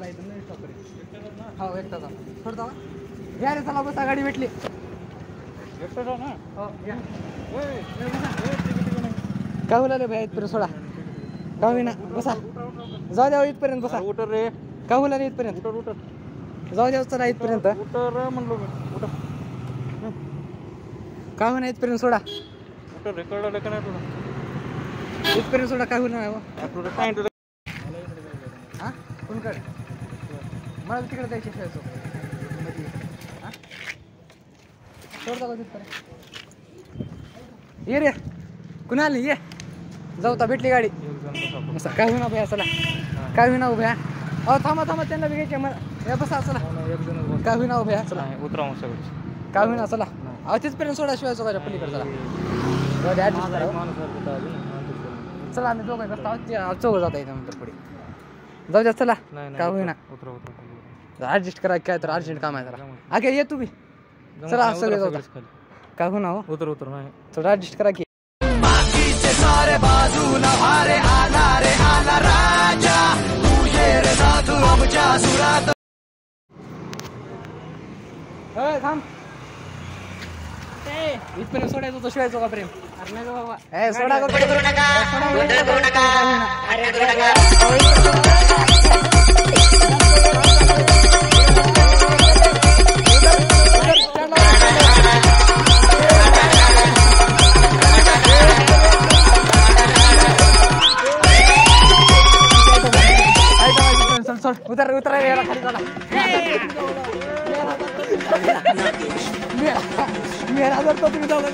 मला इथून नाही स्टॉप हो एकटा सोडता या रे चला बसा गाडी भेटली एकटा जाऊ ना हो या काय बोलाले भाई इथपर्यंत सोडा काय होईना बसा जाऊ द्या इथपर्यंत बसा उतर रे काय बोलाले इथपर्यंत उतर जाऊ द्या चला इथपर्यंत उतर म्हणलो मी उतर काय होईना इथपर्यंत सोडा उतर रे कळलं का नाही तुला इथपर्यंत सोडा काय होईना हा कोणकडे मला तिकडे जायची सोडता का तिथपर्यंत ये रे कुणाल ये जाऊ ता भेटली गाडी काय होईना भया चला काय होईना उभ्या अहो थांबा थांबा त्यांना बघायचे मला बसा चला काय होईना उभ्या चला उतरा सगळं काय होईना चला अहो तिथपर्यंत सोडा शिवाय चौकाच्या पलीकडे चला चला आम्ही दोघं बसता चौघ जाता येतं नंतर पुढे जाऊ द्या चला काय होईना ऍडजस्ट करा काय तर अर्जंट काम आहे जरा आगे ये तुम्ही चला सगळे जाऊ काय होईना हो उतर उतर नाही चला ऍडजस्ट करा की सारे बाजूला हारे आला रे आला राजा तुझे रे साधू आमच्या सुरात थांब इथपर्यंत सोडायचं होतं शिवायचो का प्रेम अरे नाही बाबा सोडा उतर उतर याला खाली चला मेरा जर तो तुम्ही जाऊ का